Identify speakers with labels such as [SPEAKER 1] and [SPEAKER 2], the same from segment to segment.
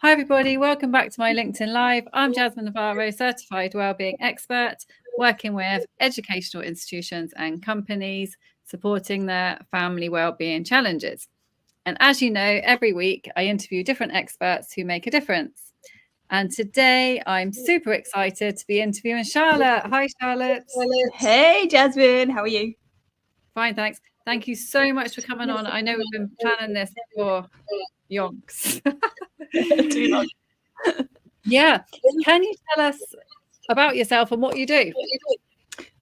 [SPEAKER 1] Hi everybody, welcome back to my LinkedIn Live. I'm Jasmine Navarro, Certified Wellbeing Expert, working with educational institutions and companies, supporting their family wellbeing challenges. And as you know, every week I interview different experts who make a difference. And today I'm super excited to be interviewing Charlotte. Hi Charlotte.
[SPEAKER 2] Hey Jasmine, how are you?
[SPEAKER 1] Fine, thanks. Thank you so much for coming on. I know we've been planning this for yonks.
[SPEAKER 2] Too long.
[SPEAKER 1] Yeah. Can you tell us about yourself and what you do?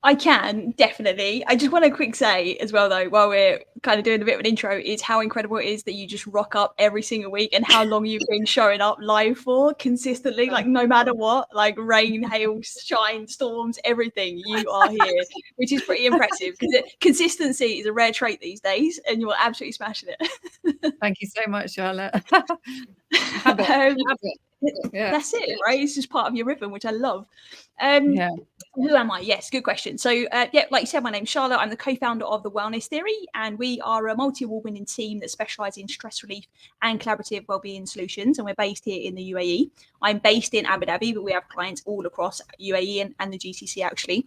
[SPEAKER 2] I can, definitely. I just want to quick say as well, though, while we're kind of doing a bit of an intro, is how incredible it is that you just rock up every single week and how long you've been showing up live for consistently, like no matter what, like rain, hail, shine, storms, everything, you are here, which is pretty impressive because consistency is a rare trait these days and you're absolutely smashing it.
[SPEAKER 1] Thank you so much, Charlotte.
[SPEAKER 2] Habit.
[SPEAKER 1] Yeah.
[SPEAKER 2] That's it, right? It's just part of your rhythm, which I love.
[SPEAKER 1] Yeah.
[SPEAKER 2] Who am I? Yes, good question. So, like you said, my name's Charlotte. I'm the co-founder of The Wellness Theory, and we are a multi-award-winning team that specialises in stress relief and collaborative wellbeing solutions, and we're based here in the UAE. I'm based in Abu Dhabi, but we have clients all across UAE and the GCC, actually.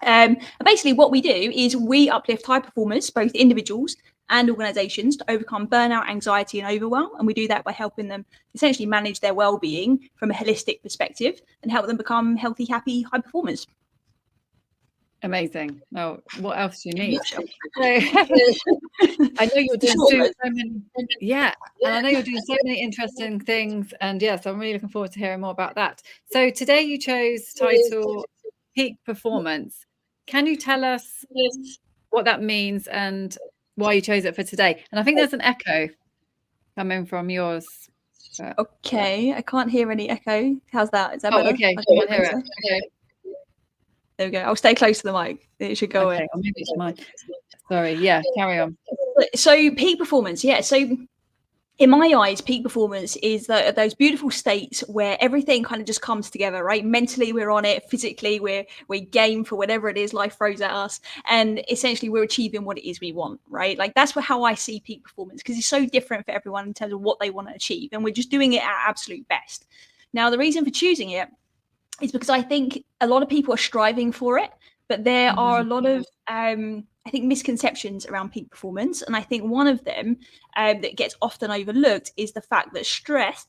[SPEAKER 2] And basically what we do is we uplift high performers, both individuals and organizations, to overcome burnout, anxiety and overwhelm. And we do that by helping them essentially manage their well-being from a holistic perspective and help them become healthy, happy, high performers.
[SPEAKER 1] Amazing. Oh, what else do you need? So, I know you're doing so many, and I know you're doing so many interesting things, and yes, I'm really looking forward to hearing more about that. So today you chose title Peak Performance. Can you tell us what that means and why you chose it for today? And I think there's an echo coming from yours.
[SPEAKER 2] Okay, I can't hear any echo. How's that? Is that better?
[SPEAKER 1] Okay, I can't hear it. Okay.
[SPEAKER 2] There we go. I'll stay close to the mic. It should go away.
[SPEAKER 1] Or maybe it's mine. Sorry. Yeah, carry on.
[SPEAKER 2] So peak performance. Yeah. So in my eyes, peak performance is those beautiful states where everything kind of just comes together, right? Mentally, we're on it. Physically, we're game for whatever it is life throws at us. And essentially, we're achieving what it is we want, right? Like that's how I see peak performance, because it's so different for everyone in terms of what they want to achieve. And we're just doing it at our absolute best. Now, the reason for choosing it is because I think a lot of people are striving for it, but there are a lot of I think misconceptions around peak performance. And I think one of them that gets often overlooked is the fact that stress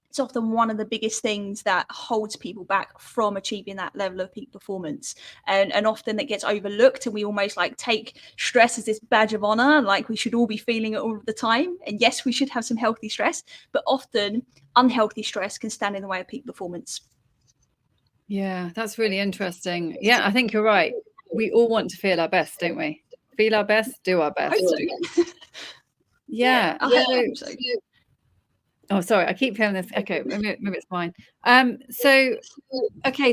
[SPEAKER 2] is often one of the biggest things that holds people back from achieving that level of peak performance. And often it gets overlooked, and we almost like take stress as this badge of honor, like we should all be feeling it all the time. And yes, we should have some healthy stress, but often unhealthy stress can stand in the way of peak performance.
[SPEAKER 1] Yeah, that's really interesting. Yeah, I think you're right. We all want to feel our best, don't we? Feel our best, do our best. Yeah. Oh, sorry, I keep hearing this echo. Maybe it's mine. So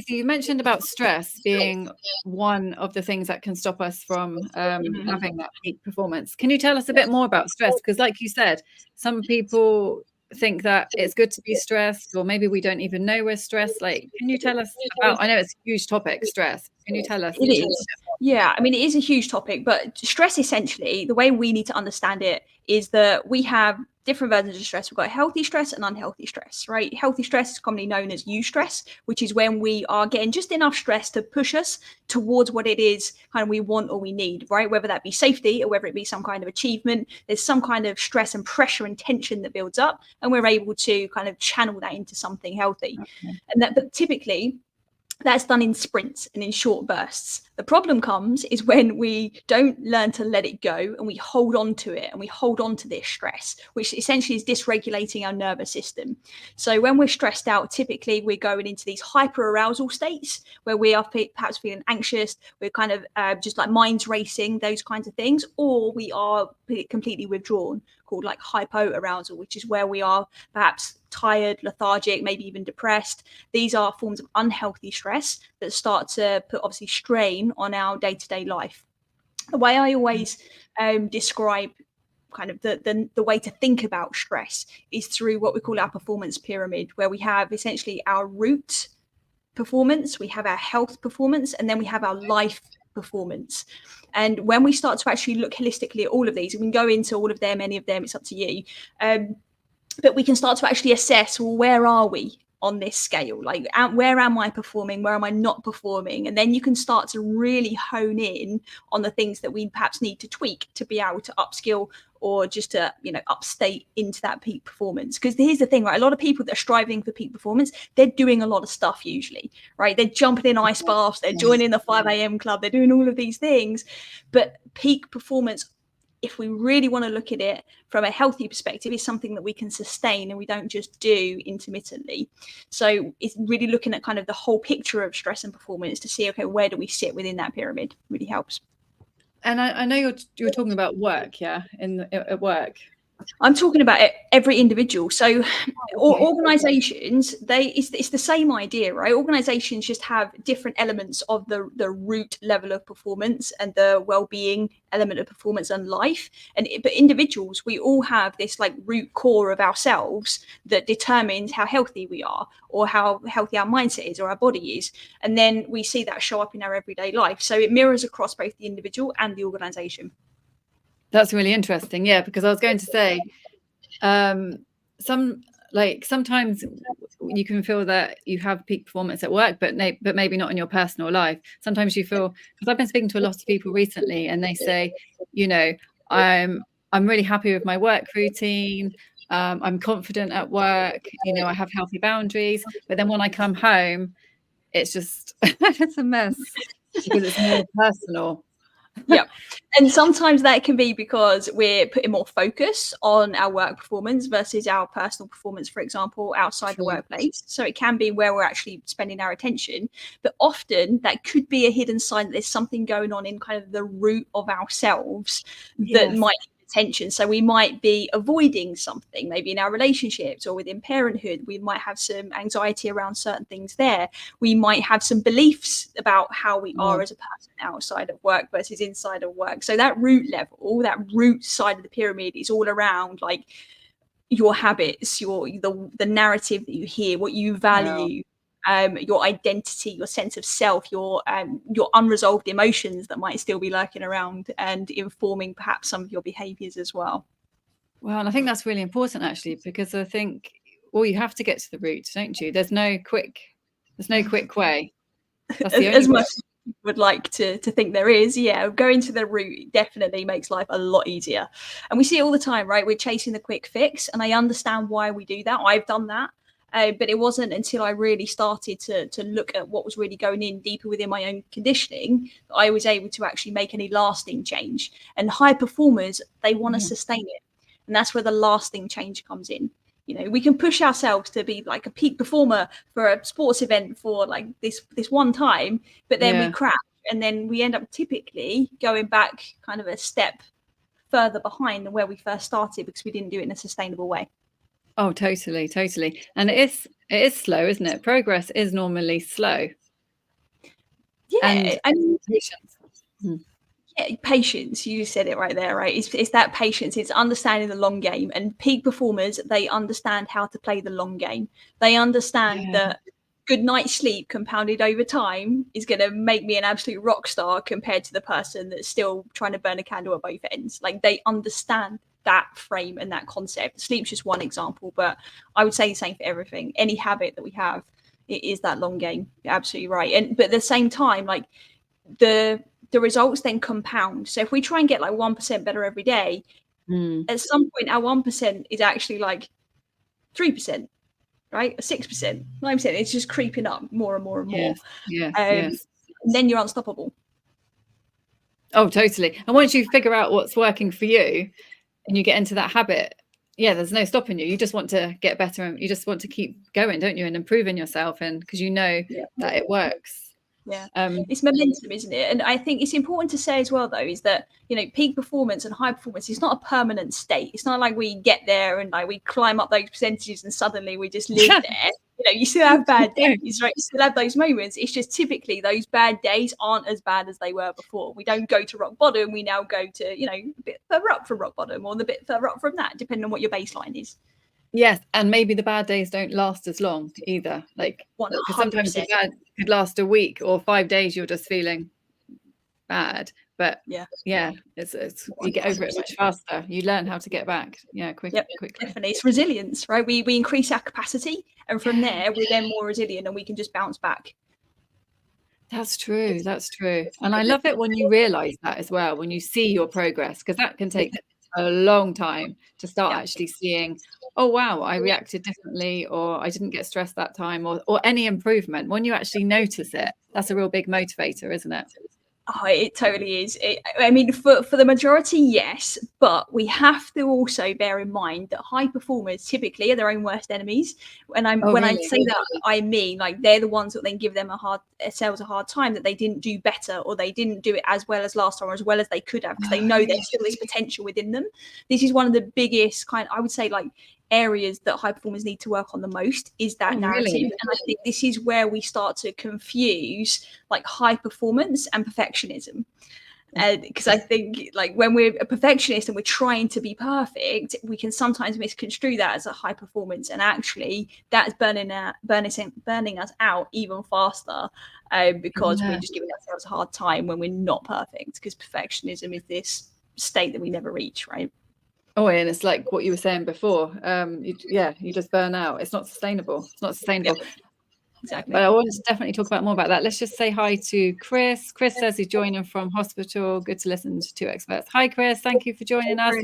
[SPEAKER 1] you mentioned about stress being one of the things that can stop us from having that peak performance. Can you tell us a bit more about stress? Because like you said, some people think that it's good to be stressed, or maybe we don't even know we're stressed. Like, can you tell us about, I know it's a huge topic, stress. Can you tell us?
[SPEAKER 2] It is. Yeah, I mean, it is a huge topic, but stress, essentially, the way we need to understand it is that we have different versions of stress. We've got healthy stress and unhealthy stress, right? Healthy stress is commonly known as eustress, which is when we are getting just enough stress to push us towards what it is kind of we want or we need, right? Whether that be safety or whether it be some kind of achievement, there's some kind of stress and pressure and tension that builds up, and we're able to kind of channel that into something healthy. Okay. And that, but typically, that's done in sprints and in short bursts. The problem comes is when we don't learn to let it go and we hold on to it, and we hold on to this stress, which essentially is dysregulating our nervous system. So when we're stressed out, typically we're going into these hyper arousal states where we are perhaps feeling anxious, we're kind of just like minds racing, those kinds of things, or we are completely withdrawn, called like hypo arousal, which is where we are perhaps tired, lethargic, maybe even depressed. These are forms of unhealthy stress that start to put obviously strain on our day-to-day life. The way I always describe kind of the way to think about stress is through what we call our performance pyramid, where we have essentially our root performance, we have our health performance, and then we have our life performance. And when we start to actually look holistically at all of these, and we can go into all of them, any of them, it's up to you. but we can start to actually assess, well, where are we on this scale? Like, where am I performing? Where am I not performing? And then you can start to really hone in on the things that we perhaps need to tweak to be able to upskill or just to, you know, upstate into that peak performance. Because here's the thing, right? A lot of people that are striving for peak performance, they're doing a lot of stuff usually, right? They're jumping in ice baths, they're joining the 5 a.m. club, they're doing all of these things. But peak performance, if we really want to look at it from a healthy perspective, is something that we can sustain and we don't just do intermittently. So it's really looking at kind of the whole picture of stress and performance to see, okay, where do we sit within that pyramid? Really helps.
[SPEAKER 1] And I know you're talking about work, yeah, at work.
[SPEAKER 2] I'm talking about every individual. So organizations, it's the same idea, right? Organizations just have different elements of the root level of performance and the well-being element of performance and life. But individuals, we all have this like root core of ourselves that determines how healthy we are or how healthy our mindset is or our body is. And then we see that show up in our everyday life. So it mirrors across both the individual and the organization.
[SPEAKER 1] That's really interesting. Yeah, because I was going to say, sometimes you can feel that you have peak performance at work, but maybe not in your personal life. Sometimes you feel, because I've been speaking to a lot of people recently, and they say, you know, I'm really happy with my work routine. I'm confident at work. You know, I have healthy boundaries. But then when I come home, it's just it's a mess because it's more personal.
[SPEAKER 2] Yeah. And sometimes that can be because we're putting more focus on our work performance versus our personal performance, for example, outside the workplace. So it can be where we're actually spending our attention. But often that could be a hidden sign that there's something going on in kind of the root of ourselves that might attention. So we might be avoiding something, maybe in our relationships or within parenthood. We might have some anxiety around certain things there. We might have some beliefs about how we are as a person outside of work versus inside of work. So that root level, that root side of the pyramid is all around like your habits, the narrative that you hear, what you value. Your identity, your sense of self, your unresolved emotions that might still be lurking around and informing perhaps some of your behaviors as well.
[SPEAKER 1] Well, and I think that's really important actually, because I think, well, you have to get to the root, don't you? There's no quick way. That's the only
[SPEAKER 2] as much as you would like to think there is. Yeah, going to the root definitely makes life a lot easier. And we see it all the time, right? We're chasing the quick fix, and I understand why we do that. I've done that. But it wasn't until I really started to look at what was really going in deeper within my own conditioning that I was able to actually make any lasting change. And high performers, they want to sustain it. And that's where the lasting change comes in. You know, we can push ourselves to be like a peak performer for a sports event for like this one time, but then we crash. And then we end up typically going back kind of a step further behind than where we first started because we didn't do it in a sustainable way.
[SPEAKER 1] Oh, totally. And it is slow, isn't it? Progress is normally slow.
[SPEAKER 2] Yeah, and patience. Yeah, patience. You said it right there, right? It's that patience. It's understanding the long game. And peak performers, they understand how to play the long game. They understand that good night's sleep compounded over time is going to make me an absolute rock star compared to the person that's still trying to burn a candle at both ends. Like they understand that frame and that concept. Sleep's just one example, but I would say the same for everything. Any habit that we have, it is that long game. You're absolutely right. But at the same time, like the results then compound. So if we try and get like 1% better every day, at some point our 1% is actually like 3%, right? 6%, 9%. It's just creeping up more and more and more.
[SPEAKER 1] Yes.
[SPEAKER 2] And then you're unstoppable.
[SPEAKER 1] Oh, totally. And once you figure out what's working for you, and you get into that habit, there's no stopping you. You just want to get better and you just want to keep going, don't you? And improving yourself, and because you know that it works.
[SPEAKER 2] It's momentum, isn't it? And I think it's important to say as well, though, is that, you know, peak performance and high performance is not a permanent state. It's not like we get there and like we climb up those percentages and suddenly we just live there. You know, you still have bad days, right? You still have those moments. It's just typically those bad days aren't as bad as they were before. We don't go to rock bottom. We now go to, you know, a bit further up from rock bottom or the bit further up from that, depending on what your baseline is.
[SPEAKER 1] Yes, and maybe the bad days don't last as long either. Like
[SPEAKER 2] 100%.
[SPEAKER 1] Sometimes the bad could last a week or 5 days. You're just feeling bad, But it's you get over it much faster. You learn how to get back quickly.
[SPEAKER 2] Definitely. It's resilience, right? We increase our capacity, and from there we're then more resilient and we can just bounce back.
[SPEAKER 1] That's true. And I love it when you realize that as well, when you see your progress, because that can take a long time to start actually seeing, oh wow, I reacted differently, or I didn't get stressed that time, or any improvement. When you actually notice it, that's a real big motivator, isn't it?
[SPEAKER 2] Oh, it totally is. I mean, for the majority, yes, but we have to also bear in mind that high performers typically are their own worst enemies. When I say that, I mean like they're the ones that then give themselves a hard time that they didn't do better, or they didn't do it as well as last time, or as well as they could have, because they know there's still this potential within them. This is one of the biggest I would say, like, areas that high performers need to work on the most is that narrative. Really? And I think this is where we start to confuse like high performance and perfectionism. Because I think like when we're a perfectionist and we're trying to be perfect, we can sometimes misconstrue that as a high performance, and actually that's burning us out even faster, because we're just giving ourselves a hard time when we're not perfect, because perfectionism is this state that we never reach, right?
[SPEAKER 1] Oh, and it's like what you were saying before. You just burn out. It's not sustainable.
[SPEAKER 2] Yeah, exactly.
[SPEAKER 1] But I want to definitely talk more about that. Let's just say hi to Chris. Chris says he's joining from hospital. Good to listen to two experts. Hi, Chris. Thank you for joining us.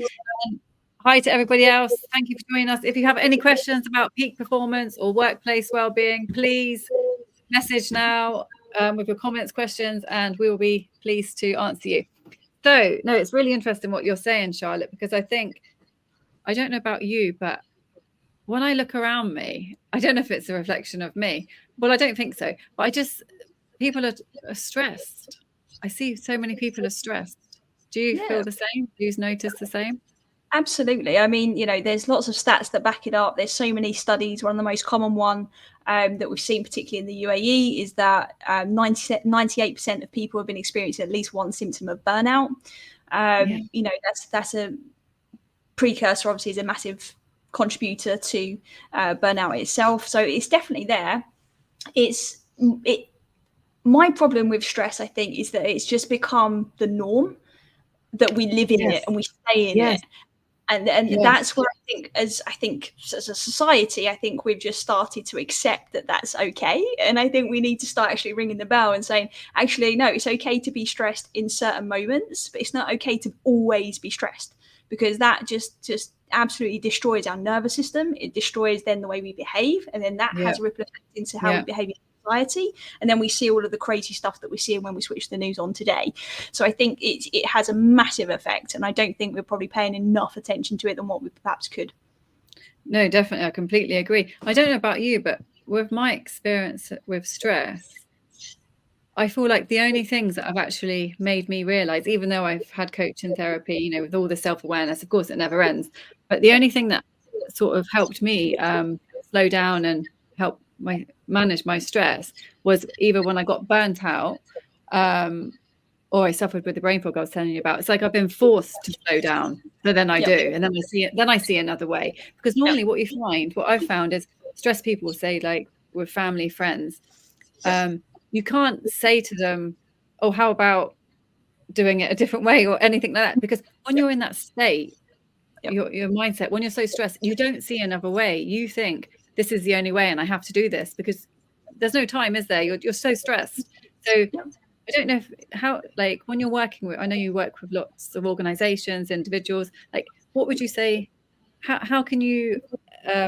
[SPEAKER 1] And hi to everybody else. Thank you for joining us. If you have any questions about peak performance or workplace well-being, please message now with your comments, questions, and we will be pleased to answer you. So, no, it's really interesting what you're saying, Charlotte, because I think, I don't know about you, but when I look around me, I don't know if it's a reflection of me. Well, I don't think so. But people are stressed. I see so many people are stressed. Do you feel the same? Do you notice the same?
[SPEAKER 2] Absolutely. I mean, there's lots of stats that back it up. There's so many studies. One of the most common one that we've seen, particularly in the UAE, is that 98% of people have been experiencing at least one symptom of burnout. That's a precursor, obviously, is a massive contributor to burnout itself. So it's definitely there. My problem with stress, I think, is that it's just become the norm, that we live in it and we stay in it. And that's where I think as a society, I think we've just started to accept that that's okay. And I think we need to start actually ringing the bell and saying, actually, no, it's okay to be stressed in certain moments, but it's not okay to always be stressed, because that just absolutely destroys our nervous system. It destroys then the way we behave, and then that has a ripple effect into how we behave in society. And then we see all of the crazy stuff that we see when we switch the news on today. So I think it has a massive effect, and I don't think we're probably paying enough attention to it than what we perhaps could.
[SPEAKER 1] No, definitely. I completely agree. I don't know about you, but with my experience with stress, I feel like the only things that have actually made me realize, even though I've had coaching therapy, with all the self-awareness, of course, it never ends. But the only thing that sort of helped me slow down and help manage my stress was either when I got burnt out, or I suffered with the brain fog I was telling you about. It's like I've been forced to slow down. So then I do, and then I see another way. Because normally what I've found is stressed people will say, like with family, friends, you can't say to them, oh, how about doing it a different way or anything like that? Because when you're in that state, your mindset, when you're so stressed, you don't see another way. You think this is the only way and I have to do this, because there's no time, is there? You're so stressed. So I don't know when you're working with, I know you work with lots of organizations, individuals, like what would you say, how can you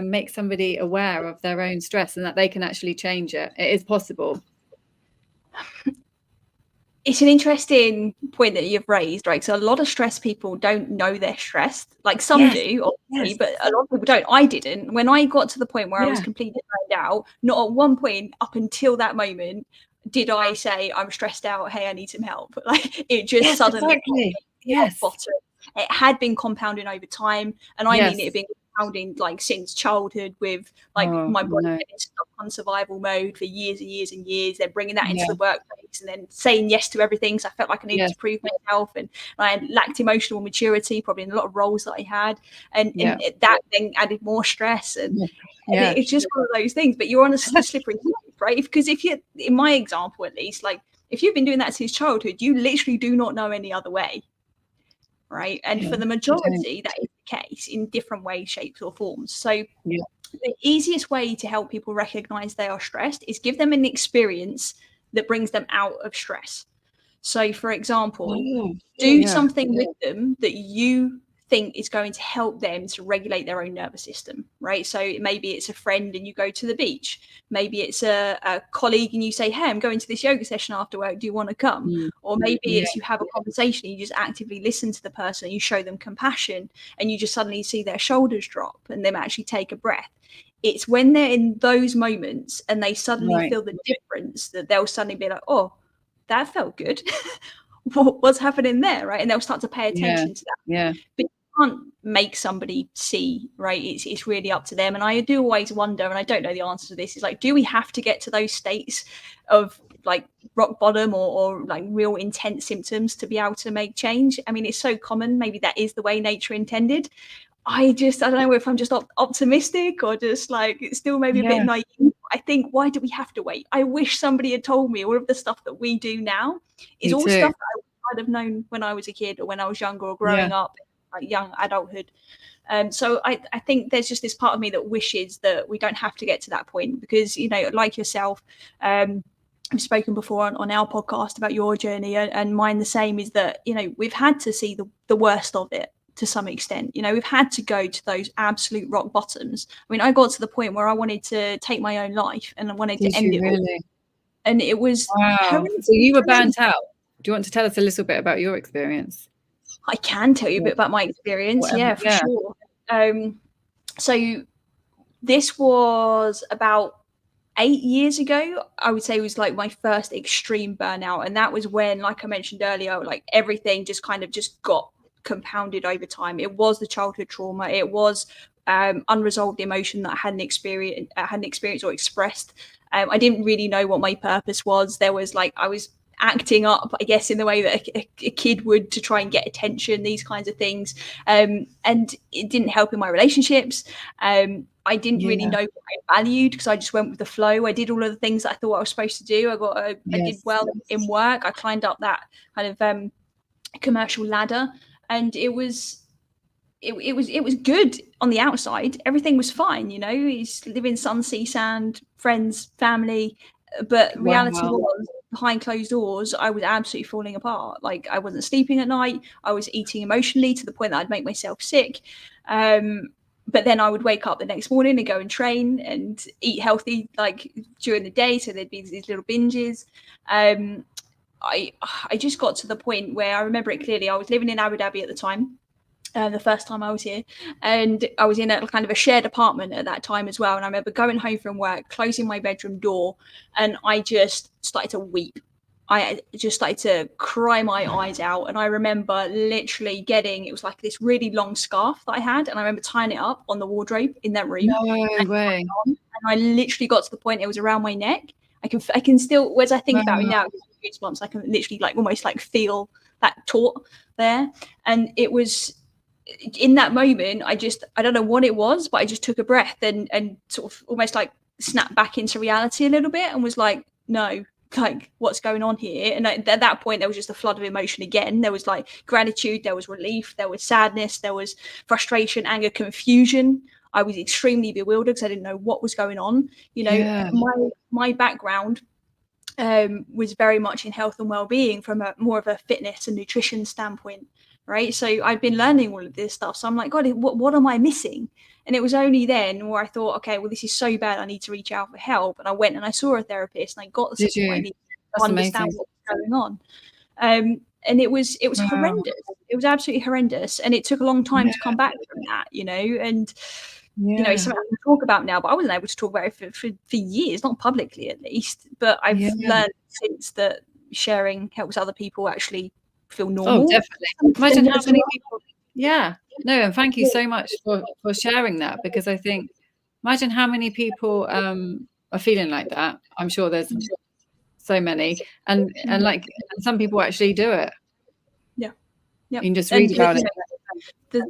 [SPEAKER 1] make somebody aware of their own stress and that they can actually change it? It is possible.
[SPEAKER 2] It's an interesting point that you've raised, right? So a lot of stressed people don't know they're stressed. Like some do, obviously, but a lot of people don't. I didn't. When I got to the point where I was completely burned out, not at one point up until that moment did I say, I'm stressed out, hey, I need some help. Like it just suddenly bottom. It had been compounding over time. And I mean it had been compounding like since childhood, with like my body getting stuck on survival mode for years and years and years, then bringing that into the workplace and then saying yes to everything. So I felt like I needed to prove myself, and I lacked emotional maturity probably in a lot of roles that I had, and that then added more stress, and it's just one of those things. But you're on a slippery slope, right? Because if you're, in my example at least, like If you've been doing that since childhood, you literally do not know any other way, right? And for the majority, that is the case in different ways, shapes, or forms. So the easiest way to help people recognize they are stressed is give them an experience that brings them out of stress. So, for example, do something with them that you think is going to help them to regulate their own nervous system, right? So maybe it's a friend and you go to the beach. Maybe it's a colleague and you say, hey, I'm going to this yoga session after work. Do you want to come? Or maybe it's you have a conversation, you just actively listen to the person, you show them compassion, and you just suddenly see their shoulders drop and them actually take a breath. It's when they're in those moments and they suddenly feel the difference that they'll suddenly be like, oh, that felt good. What's happening there, right? And they'll start to pay attention to that. But you can't make somebody see, right? It's really up to them. And I do always wonder, and I don't know the answer to this, is like, do we have to get to those states of like rock bottom or like real intense symptoms to be able to make change? I mean, it's so common. Maybe that is the way nature intended. I don't know if I'm just optimistic or just like it's still maybe a bit naive. I think, why do we have to wait? I wish somebody had told me all of the stuff that we do now is all stuff that I might have known when I was a kid or when I was younger or growing up, like young adulthood. So I think there's just this part of me that wishes that we don't have to get to that point because, you know, like yourself, I've spoken before on our podcast about your journey and mine the same, is that, you know, we've had to see the worst of it. To some extent, you know, we've had to go to those absolute rock bottoms. I mean, I got to the point where I wanted to take my own life and I wanted to end it all. And it was
[SPEAKER 1] So you were burnt out. Do you want to tell us a little bit about your experience?
[SPEAKER 2] I can tell you a bit about my experience. For sure. So this was about 8 years ago. I would say it was like my first extreme burnout. And that was when, like I mentioned earlier, like everything just kind of just got compounded over time. It was the childhood trauma. It was unresolved emotion that I hadn't experienced or expressed. I didn't really know what my purpose was. There was like, I was acting up, I guess, in the way that a kid would to try and get attention, these kinds of things. And it didn't help in my relationships. I didn't really know what I valued because I just went with the flow. I did all of the things that I thought I was supposed to do. I did well in work. I climbed up that kind of commercial ladder. And it was good on the outside. Everything was fine, you know. He's living sun, sea, sand, friends, family. But reality was, behind closed doors, I was absolutely falling apart. Like I wasn't sleeping at night. I was eating emotionally to the point that I'd make myself sick. But then I would wake up the next morning and go and train and eat healthy, like during the day. So there'd be these little binges. I just got to the point where I remember it clearly. I was living in Abu Dhabi at the time, the first time I was here, and I was in a kind of a shared apartment at that time as well. And I remember going home from work, closing my bedroom door, and I just started to weep. I just started to cry my eyes out. And I remember literally it was like this really long scarf that I had, and I remember tying it up on the wardrobe in that room.
[SPEAKER 1] No way.
[SPEAKER 2] And I literally got to the point it was around my neck. I can still, as I think about it now, goosebumps, I can literally like almost like feel that taut there. And it was in that moment, I don't know what it was, but I just took a breath and sort of almost like snapped back into reality a little bit and was like, no, like what's going on here? And at that point, there was just a flood of emotion again. There was like gratitude, there was relief, there was sadness, there was frustration, anger, confusion. I was extremely bewildered because I didn't know what was going on. You know, my background was very much in health and well-being from more of a fitness and nutrition standpoint, right? So I'd been learning all of this stuff. So I'm like, God, what am I missing? And it was only then where I thought, okay, well, this is so bad, I need to reach out for help. And I went and I saw a therapist and I got the support I needed to understand what was going on. And it was horrendous. It was absolutely horrendous. And it took a long time to come back from that, you know, and you know, it's something I can talk about now, but I wasn't able to talk about it for years, not publicly at least. But I've learned since that sharing helps other people actually feel normal.
[SPEAKER 1] Oh, definitely. Imagine how many people. No, and thank you so much for sharing that, because I think, imagine how many people are feeling like that. I'm sure there's so many, and some people actually do it.
[SPEAKER 2] Yeah.
[SPEAKER 1] You can just read about it.
[SPEAKER 2] the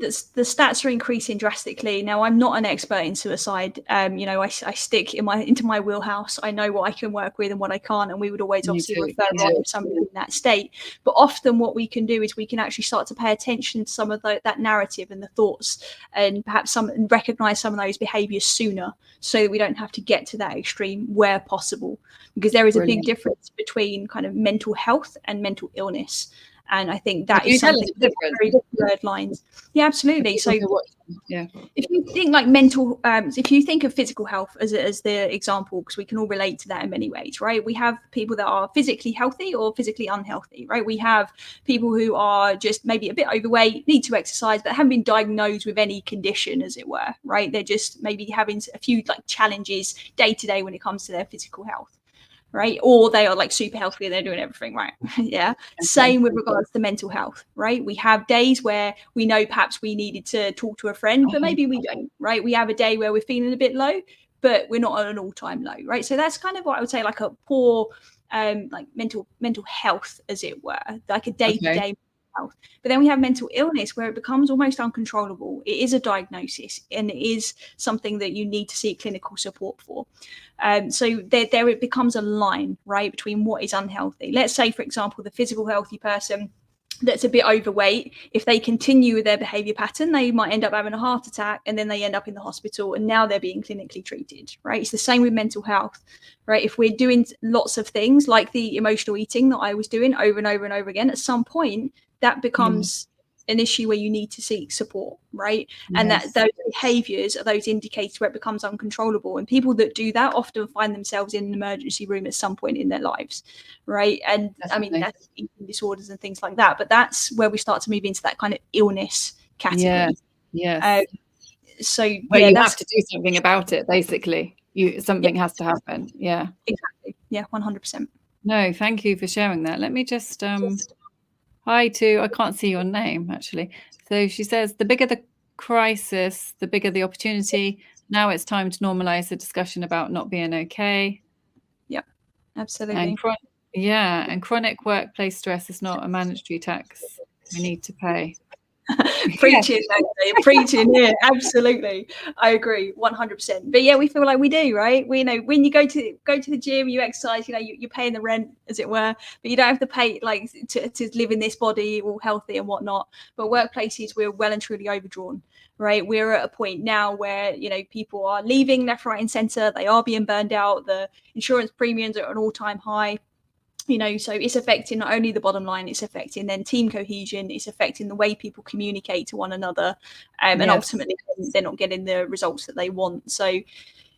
[SPEAKER 2] stats are increasing drastically. Now, I'm not an expert in suicide. I stick into my wheelhouse. I know what I can work with and what I can't, and we would always obviously refer on if somebody's in that state. But often what we can do is we can actually start to pay attention to some of that narrative and the thoughts, and perhaps recognize some of those behaviors sooner, so that we don't have to get to that extreme where possible, because there is a big difference between kind of mental health and mental illness. And I think that is something very blurred lines. Yeah, absolutely. So if you think like if you think of physical health as the example, because we can all relate to that in many ways, right? We have people that are physically healthy or physically unhealthy, right? We have people who are just maybe a bit overweight, need to exercise, but haven't been diagnosed with any condition, as it were, right? They're just maybe having a few like challenges day to day when it comes to their physical health. Right? Or they are like super healthy and they're doing everything right. Yeah. Same with regards to mental health, right? We have days where we know perhaps we needed to talk to a friend, but maybe we don't, right? We have a day where we're feeling a bit low, but we're not at an all-time low, right? So that's kind of what I would say, like a poor like mental health, as it were, like a day-to-day health. But then we have mental illness, where it becomes almost uncontrollable. It is a diagnosis, and it is something that you need to seek clinical support for. So there it becomes a line, right, between what is unhealthy. Let's say, for example, the physical healthy person that's a bit overweight, if they continue with their behavior pattern, they might end up having a heart attack, and then they end up in the hospital, and now they're being clinically treated, right? It's the same with mental health, right? If we're doing lots of things like the emotional eating that I was doing over and over and over again, at some point that becomes an issue where you need to seek support, right? And that those behaviors are those indicators where it becomes uncontrollable. And people that do that often find themselves in an emergency room at some point in their lives, right? And I mean, that's eating disorders and things like that. But that's where we start to move into that kind of illness category. So
[SPEAKER 1] you have to do something about it, basically. Something has to happen. Yeah,
[SPEAKER 2] exactly. Yeah, 100%.
[SPEAKER 1] No, thank you for sharing that. Let me just hi to, I can't see your name actually. So she says, the bigger the crisis, the bigger the opportunity. Now it's time to normalize the discussion about not being okay.
[SPEAKER 2] Yeah, absolutely.
[SPEAKER 1] And chronic workplace stress is not a mandatory tax we need to pay.
[SPEAKER 2] Preaching, preaching here. Absolutely, I agree 100%. But yeah, we feel like we do, right? We know when you go to the gym, you exercise, you're paying the rent, as it were, but you don't have to pay like to live in this body all healthy and whatnot. But workplaces, we're well and truly overdrawn, right? We're at a point now where people are leaving left, right, and centre. They are being burned out. The insurance premiums are at an all-time high. So it's affecting not only the bottom line, it's affecting then team cohesion, it's affecting the way people communicate to one another, and ultimately they're not getting the results that they want. So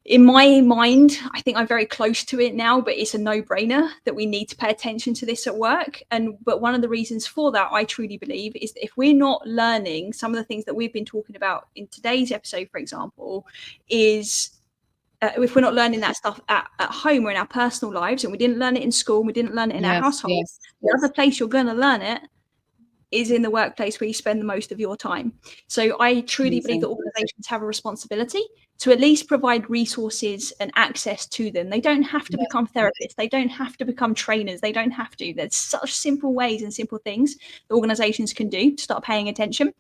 [SPEAKER 2] in my mind, I think I'm very close to it now, but it's a no-brainer that we need to pay attention to this at work. But one of the reasons for that, I truly believe, is that if we're not learning some of the things that we've been talking about in today's episode, for example, is if we're not learning that stuff at home or in our personal lives, and we didn't learn it in school, we didn't learn it in our household, the other place you're going to learn it is in the workplace, where you spend the most of your time. So I truly believe that organizations have a responsibility to at least provide resources and access to them. They don't have to become therapists. They don't have to become trainers. They don't have to. There's such simple ways and simple things that organizations can do to start paying attention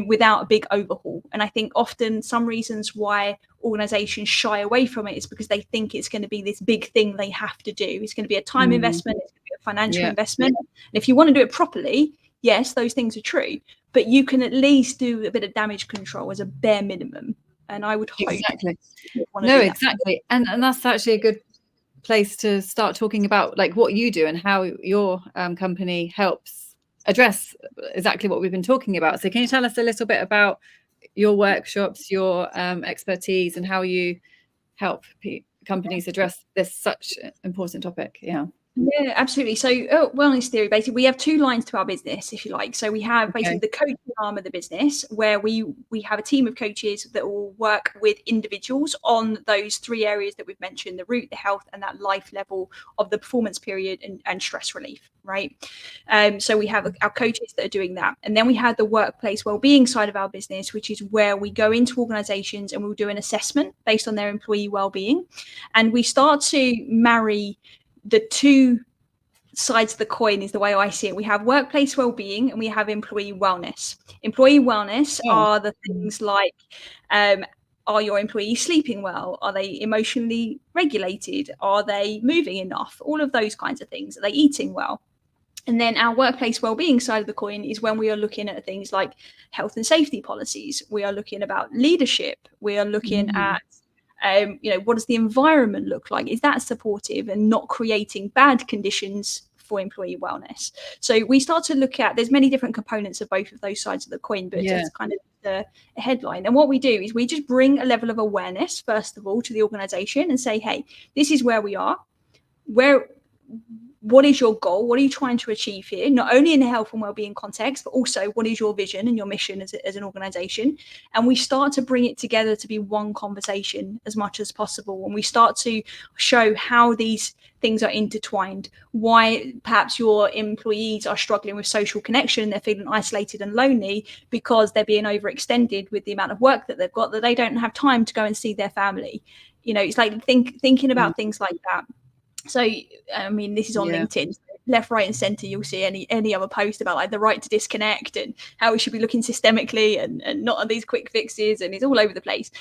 [SPEAKER 2] without a big overhaul. And I think often some reasons why organizations shy away from it is because they think it's going to be this big thing they have to do. It's going to be a time investment. It's going to be a financial investment. And if you want to do it properly, yes, those things are true, but you can at least do a bit of damage control as a bare minimum. And I would hope
[SPEAKER 1] exactly. And that's actually a good place to start talking about like what you do and how your company helps address exactly what we've been talking about. So can you tell us a little bit about your workshops, your expertise, and how you help companies address this such important topic?
[SPEAKER 2] Yeah, absolutely. So wellness theory, basically, we have two lines to our business, if you like. So we have basically the coaching arm of the business, where we have a team of coaches that will work with individuals on those three areas that we've mentioned: the root, the health, and that life level of the performance period and stress relief, right? So we have our coaches that are doing that. And then we have the workplace wellbeing side of our business, which is where we go into organizations and we'll do an assessment based on their employee wellbeing. And we start to marry the two sides of the coin is the way I see it. We have workplace well-being and we have employee wellness. Employee wellness are the things like, are your employees sleeping well? Are they emotionally regulated? Are they moving enough? All of those kinds of things. Are they eating well? And then our workplace well-being side of the coin is when we are looking at things like health and safety policies. We are looking about leadership. We are looking at, what does the environment look like? Is that supportive and not creating bad conditions for employee wellness? So we start to look at, there's many different components of both of those sides of the coin, but just kind of a headline. And what we do is we just bring a level of awareness, first of all, to the organization and say, hey, this is where we are. What is your goal? What are you trying to achieve here? Not only in the health and wellbeing context, but also what is your vision and your mission as an organization? And we start to bring it together to be one conversation as much as possible. And we start to show how these things are intertwined, why perhaps your employees are struggling with social connection, they're feeling isolated and lonely because they're being overextended with the amount of work that they've got, that they don't have time to go and see their family. It's like thinking about things like that. So, I mean, this is on LinkedIn, left, right, and center. You'll see any other post about like the right to disconnect and how we should be looking systemically and not on these quick fixes. And it's all over the place.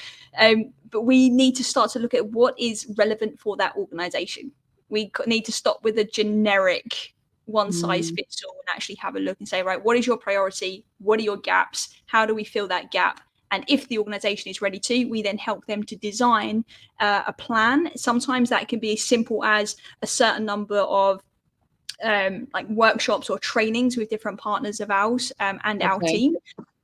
[SPEAKER 2] But we need to start to look at what is relevant for that organization. We need to stop with a generic one size fits all and actually have a look and say, right, what is your priority? What are your gaps? How do we fill that gap? And if the organization is ready to, we then help them to design a plan. Sometimes that can be as simple as a certain number of like workshops or trainings with different partners of ours and our team.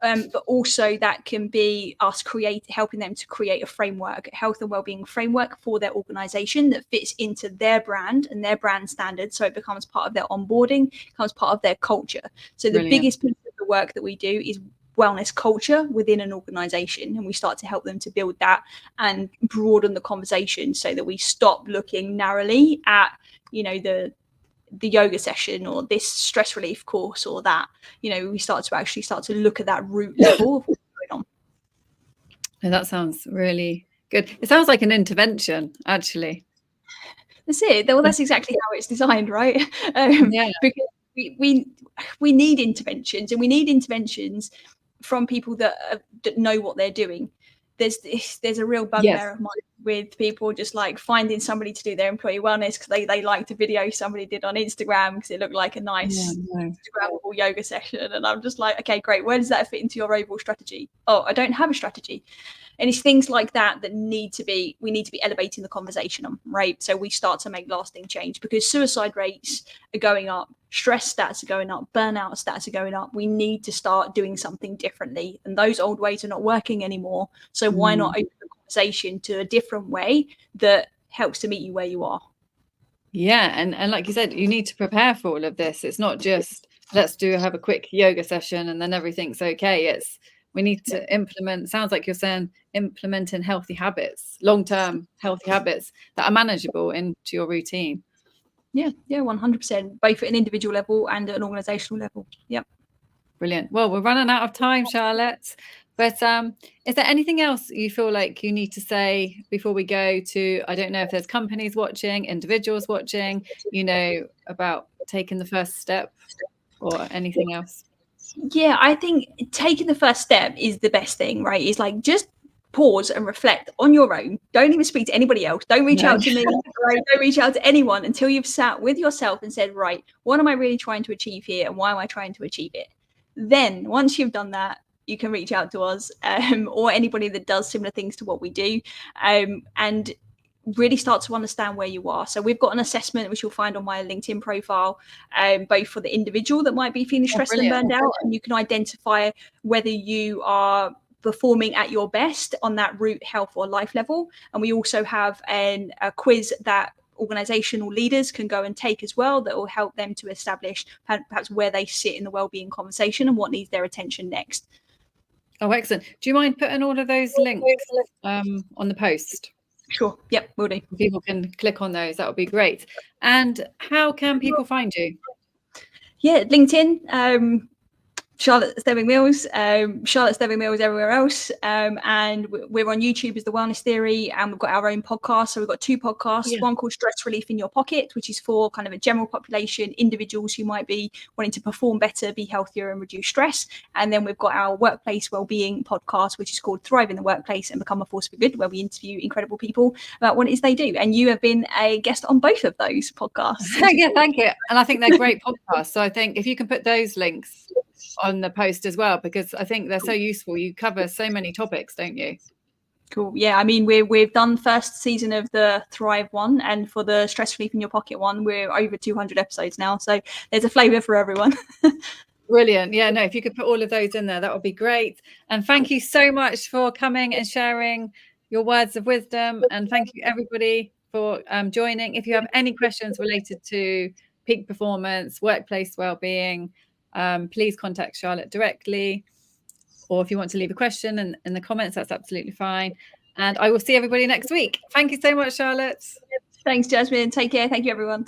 [SPEAKER 2] But also that can be us helping them to create a framework, a health and wellbeing framework for their organization that fits into their brand and their brand standards. So it becomes part of their onboarding, becomes part of their culture. So the biggest piece of the work that we do is wellness culture within an organization, and we start to help them to build that and broaden the conversation so that we stop looking narrowly at the yoga session or this stress relief course or that. We start to look at that root level of what's going on.
[SPEAKER 1] And that sounds really good. It sounds like an intervention, actually.
[SPEAKER 2] That's it. Well, that's exactly how it's designed, right? Because we need interventions, and we need interventions from people that know what they're doing. There's a real bugbear of mine with people just like finding somebody to do their employee wellness because they liked a video somebody did on Instagram because it looked like a nice Instagrammable yoga session. And I'm just like, okay, great. Where does that fit into your overall strategy? Oh, I don't have a strategy. And it's things like that we need to be elevating the conversation on, right? So we start to make lasting change because suicide rates are going up, stress stats are going up, burnout stats are going up. We need to start doing something differently. And those old ways are not working anymore. So why not open the conversation to a different way that helps to meet you where you are?
[SPEAKER 1] Yeah. And like you said, you need to prepare for all of this. It's not just have a quick yoga session and then everything's okay. We need to implement, sounds like you're saying, implementing healthy habits, long-term healthy habits that are manageable into your routine.
[SPEAKER 2] Yeah, 100%, both at an individual level and at an organizational level. Yep.
[SPEAKER 1] Brilliant. Well, we're running out of time, Charlotte. But is there anything else you feel like you need to say before we go to, I don't know if there's companies watching, individuals watching, about taking the first step or anything else?
[SPEAKER 2] Yeah, I think taking the first step is the best thing, right? It's like just pause and reflect on your own. Don't even speak to anybody else. Don't reach out to me. Right? Don't reach out to anyone until you've sat with yourself and said, right, what am I really trying to achieve here? And why am I trying to achieve it? Then once you've done that, you can reach out to us or anybody that does similar things to what we do and really start to understand where you are. So we've got an assessment which you'll find on my LinkedIn profile, both for the individual that might be feeling stressed and burned out, and you can identify whether you are performing at your best on that root health or life level. And we also have a quiz that organizational leaders can go and take as well that will help them to establish perhaps where they sit in the wellbeing conversation and what needs their attention next.
[SPEAKER 1] Oh, excellent. Do you mind putting all of those links on the post?
[SPEAKER 2] Sure. Yep, will do.
[SPEAKER 1] People can click on those. That would be great. And how can people find you?
[SPEAKER 2] Yeah, LinkedIn, Charlotte Stebbing-Mills, Charlotte Stebbing-Mills everywhere else. And we're on YouTube as The Wellness Theory, and we've got our own podcast. So we've got 2 podcasts, one called Stress Relief in Your Pocket, which is for kind of a general population, individuals who might be wanting to perform better, be healthier and reduce stress. And then we've got our workplace wellbeing podcast, which is called Thrive in the Workplace and Become a Force for Good, where we interview incredible people about what it is they do. And you have been a guest on both of those podcasts.
[SPEAKER 1] Yeah, thank you. And I think they're great podcasts. So I think if you can put those links on the post as well, because I think they're so useful. You cover so many topics, don't you?
[SPEAKER 2] Cool. Yeah, I mean, we've done first season of the Thrive one, and for the Stress Relief in Your Pocket one, we're over 200 episodes now. So there's a flavour for everyone.
[SPEAKER 1] Brilliant. Yeah, no, if you could put all of those in there, that would be great. And thank you so much for coming and sharing your words of wisdom. And thank you, everybody, for joining. If you have any questions related to peak performance, workplace wellbeing, please contact Charlotte directly. Or if you want to leave a question in the comments, that's absolutely fine. And I will see everybody next week. Thank you so much, Charlotte.
[SPEAKER 2] Thanks, Jasmine. Take care. Thank you, everyone.